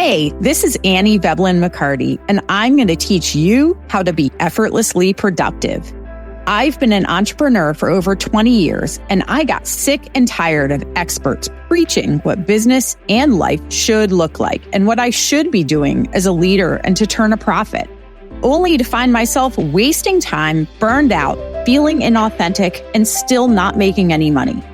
Hey, this is Annie Veblen McCarty, and I'm going to teach you how to be effortlessly productive. I've been an entrepreneur for over 20 years, and I got sick and tired of experts preaching what business and life should look like and what I should be doing as a leader and to turn a profit, only to find myself wasting time, burned out, feeling inauthentic, and still not making any money.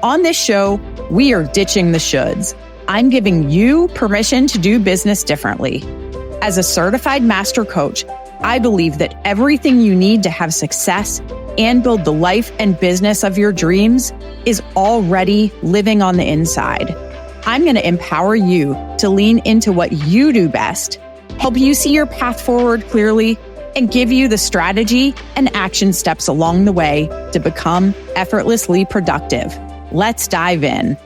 On this show, we are ditching the shoulds. I'm giving you permission to do business differently. As a certified master coach, I believe that everything you need to have success and build the life and business of your dreams is already living on the inside. I'm going to empower you to lean into what you do best, help you see your path forward clearly, and give you the strategy and action steps along the way to become effortlessly productive. Let's dive in.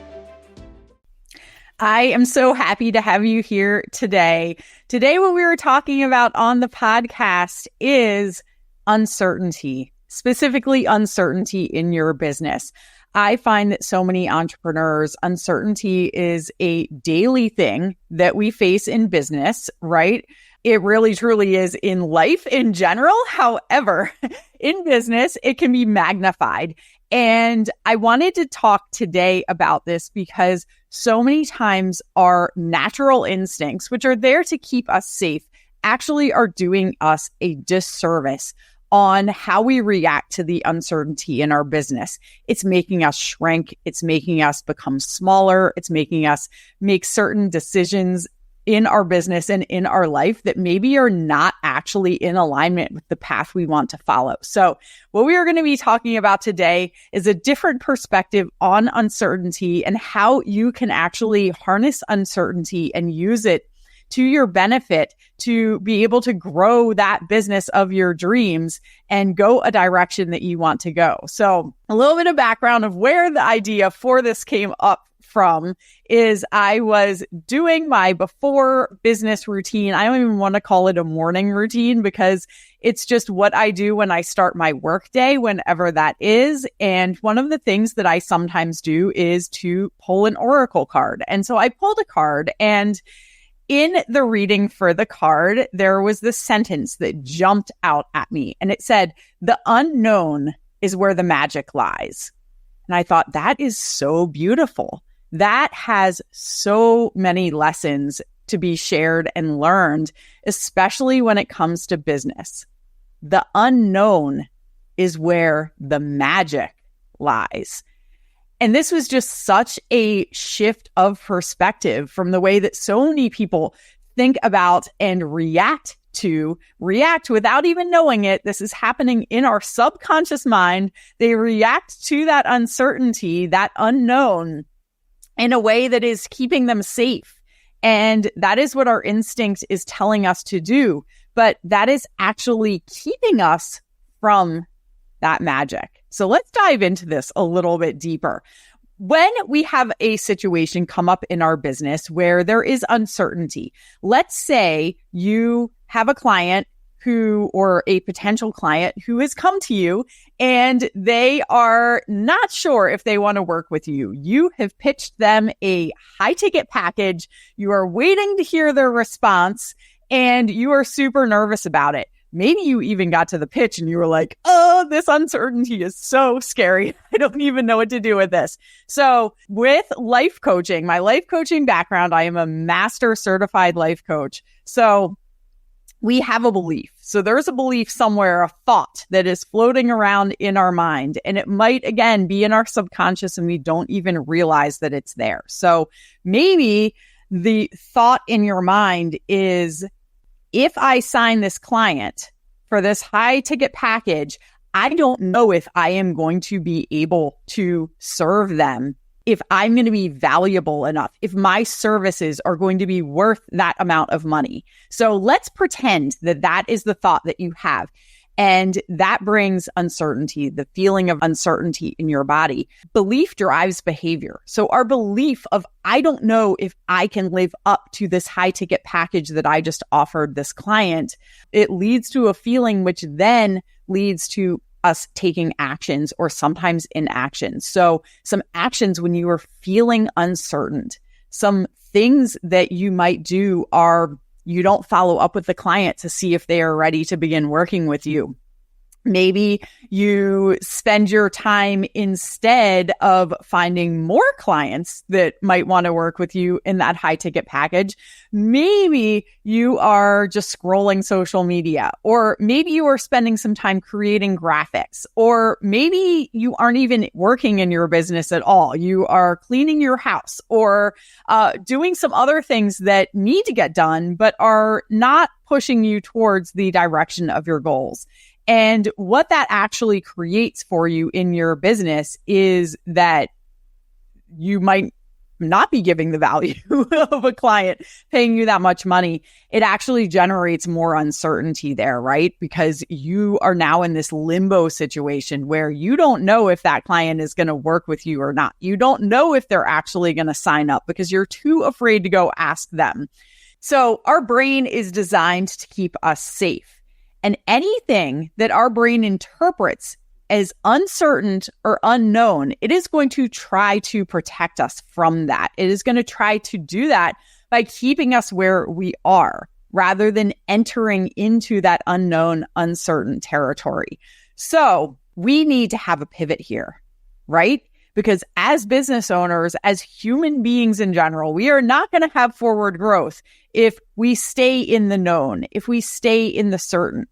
I am so happy to have you here today. Today, what we were talking about on the podcast is uncertainty, specifically uncertainty in your business. I find that so many entrepreneurs, uncertainty is a daily thing that we face in business, right? It really truly is in life in general. However, in business, it can be magnified. And I wanted to talk today about this because so many times our natural instincts, which are there to keep us safe, actually are doing us a disservice on how we react to the uncertainty in our business. It's making us shrink. It's making us become smaller. It's making us make certain decisions in our business and in our life that maybe are not actually in alignment with the path we want to follow. So what we are going to be talking about today is a different perspective on uncertainty and how you can actually harness uncertainty and use it to your benefit to be able to grow that business of your dreams and go a direction that you want to go. So a little bit of background of where the idea for this came up from is I was doing my before business routine. I don't even want to call it a morning routine because it's just what I do when I start my work day, whenever that is. And one of the things that I sometimes do is to pull an oracle card. And so I pulled a card, and in the reading for the card, there was this sentence that jumped out at me, and it said, "The unknown is where the magic lies." And I thought, that is so beautiful. That has so many lessons to be shared and learned, especially when it comes to business. The unknown is where the magic lies. And this was just such a shift of perspective from the way that so many people think about and react without even knowing it. This is happening in our subconscious mind. They react to that uncertainty, that unknown, in a way that is keeping them safe. And that is what our instinct is telling us to do. But that is actually keeping us from that magic. So let's dive into this a little bit deeper. When we have a situation come up in our business where there is uncertainty, let's say you have a client or a potential client who has come to you and they are not sure if they want to work with you. You have pitched them a high ticket package. You are waiting to hear their response and you are super nervous about it. Maybe you even got to the pitch and you were like, oh, this uncertainty is so scary. I don't even know what to do with this. So with life coaching, my life coaching background, I am a master certified life coach. So we have a belief. So there's a belief somewhere, a thought that is floating around in our mind. And it might, again, be in our subconscious and we don't even realize that it's there. So maybe the thought in your mind is, if I sign this client for this high ticket package, I don't know if I am going to be able to serve them, if I'm going to be valuable enough, if my services are going to be worth that amount of money. So let's pretend that that is the thought that you have. And that brings uncertainty, the feeling of uncertainty in your body. Belief drives behavior. So our belief of, I don't know if I can live up to this high ticket package that I just offered this client, it leads to a feeling which then leads to us taking actions or sometimes inaction. So some actions when you are feeling uncertain, some things that you might do are you don't follow up with the client to see if they are ready to begin working with you. Maybe you spend your time instead of finding more clients that might want to work with you in that high ticket package. Maybe you are just scrolling social media, or maybe you are spending some time creating graphics, or maybe you aren't even working in your business at all. You are cleaning your house or doing some other things that need to get done, but are not pushing you towards the direction of your goals. And what that actually creates for you in your business is that you might not be giving the value of a client paying you that much money. It actually generates more uncertainty there, right? Because you are now in this limbo situation where you don't know if that client is going to work with you or not. You don't know if they're actually going to sign up because you're too afraid to go ask them. So our brain is designed to keep us safe. And anything that our brain interprets as uncertain or unknown, it is going to try to protect us from that. It is going to try to do that by keeping us where we are rather than entering into that unknown, uncertain territory. So we need to have a pivot here, right? Because as business owners, as human beings in general, we are not going to have forward growth if we stay in the known, if we stay in the certain,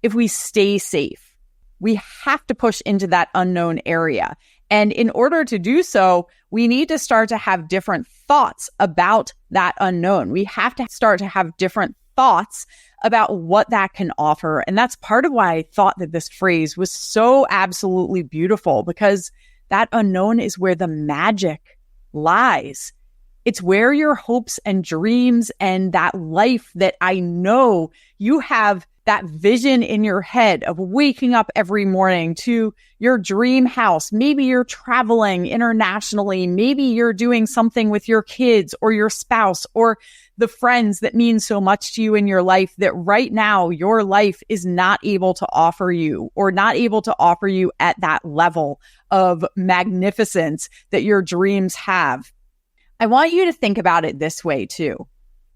if we stay safe. We have to push into that unknown area. And in order to do so, we need to start to have different thoughts about that unknown. We have to start to have different thoughts about what that can offer. And that's part of why I thought that this phrase was so absolutely beautiful, because that unknown is where the magic lies. It's where your hopes and dreams and that life that I know you have, that vision in your head of waking up every morning to your dream house. Maybe you're traveling internationally. Maybe you're doing something with your kids or your spouse or the friends that mean so much to you in your life that right now your life is not able to offer you, or not able to offer you at that level of magnificence that your dreams have. I want you to think about it this way too.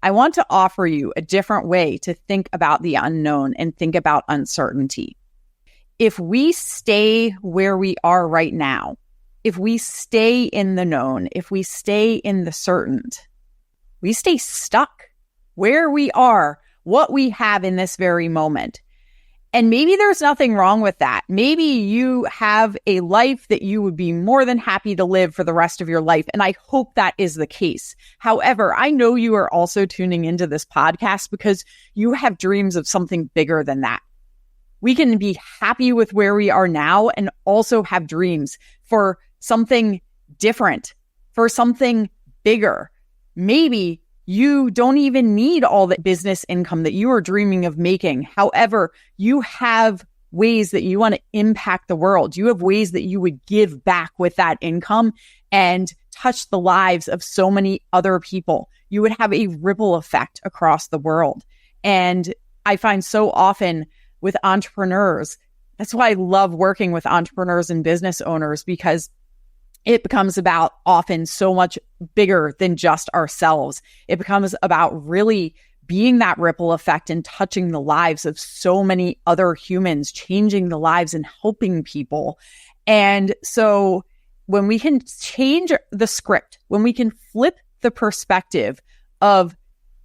I want to offer you a different way to think about the unknown and think about uncertainty. If we stay where we are right now, if we stay in the known, if we stay in the certain, we stay stuck where we are, what we have in this very moment. And maybe there's nothing wrong with that. Maybe you have a life that you would be more than happy to live for the rest of your life. And I hope that is the case. However, I know you are also tuning into this podcast because you have dreams of something bigger than that. We can be happy with where we are now and also have dreams for something different, for something bigger. Maybe you don't even need all the business income that you are dreaming of making. However, you have ways that you want to impact the world. You have ways that you would give back with that income and touch the lives of so many other people. You would have a ripple effect across the world. And I find so often with entrepreneurs, that's why I love working with entrepreneurs and business owners, because it becomes about often so much bigger than just ourselves. It becomes about really being that ripple effect and touching the lives of so many other humans, changing the lives and helping people. And so when we can change the script, when we can flip the perspective of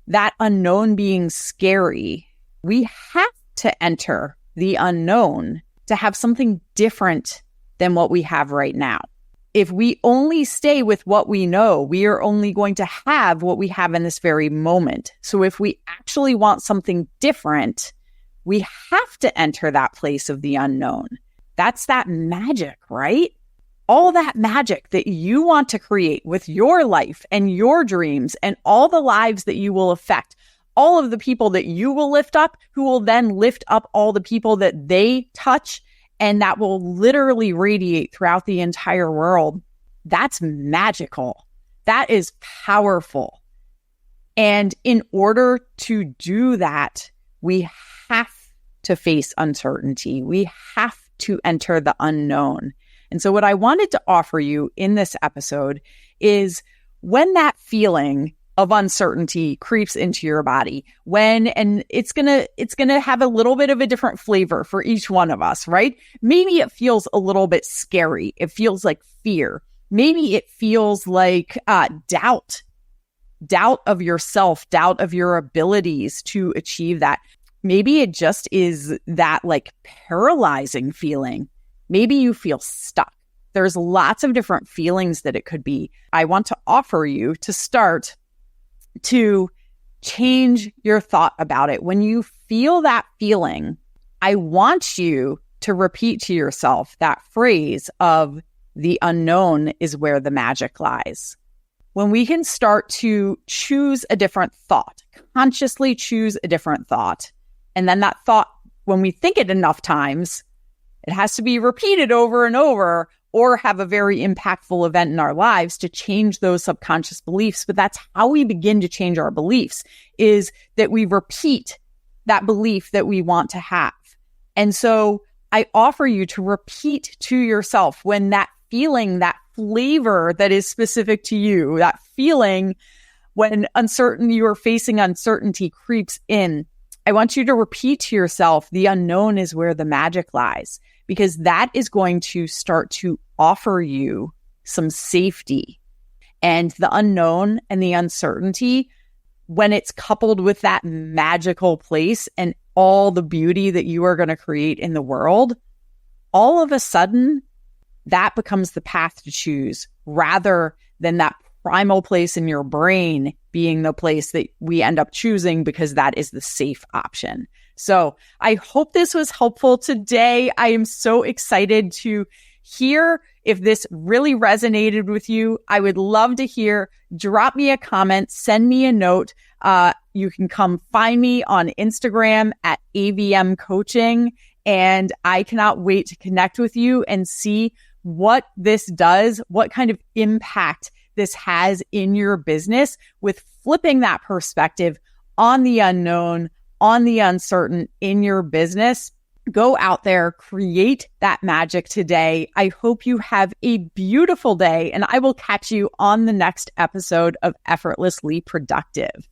that unknown being scary, we have to enter the unknown to have something different than what we have right now. If we only stay with what we know, we are only going to have what we have in this very moment. So if we actually want something different, we have to enter that place of the unknown. That's that magic, right? All that magic that you want to create with your life and your dreams and all the lives that you will affect, all of the people that you will lift up, who will then lift up all the people that they touch, and that will literally radiate throughout the entire world. That's magical. That is powerful. And in order to do that, we have to face uncertainty. We have to enter the unknown. And so what I wanted to offer you in this episode is when that feeling of uncertainty creeps into your body, and it's going to have a little bit of a different flavor for each one of us, right? Maybe it feels a little bit scary. It feels like fear. Maybe it feels like doubt of yourself, doubt of your abilities to achieve that. Maybe it just is that like paralyzing feeling. Maybe you feel stuck. There's lots of different feelings that it could be. I want to offer you to start to change your thought about it. When you feel that feeling, I want you to repeat to yourself that phrase of the unknown is where the magic lies. When we can start to choose a different thought, consciously choose a different thought, and then that thought, when we think it enough times, it has to be repeated over and over or have a very impactful event in our lives to change those subconscious beliefs. But that's how we begin to change our beliefs, is that we repeat that belief that we want to have. And so I offer you to repeat to yourself when that feeling, that flavor that is specific to you, that feeling when you are facing uncertainty creeps in. I want you to repeat to yourself, the unknown is where the magic lies, because that is going to start to offer you some safety. And the unknown and the uncertainty, when it's coupled with that magical place and all the beauty that you are going to create in the world, all of a sudden, that becomes the path to choose rather than that primal place in your brain being the place that we end up choosing because that is the safe option. So I hope this was helpful today. I am so excited to hear if this really resonated with you. I would love to hear. Drop me a comment, send me a note. You can come find me on Instagram at AVM Coaching, and I cannot wait to connect with you and see what this does, what kind of impact this has in your business with flipping that perspective on the unknown, on the uncertain in your business. Go out there, create that magic today. I hope you have a beautiful day, and I will catch you on the next episode of Effortlessly Productive.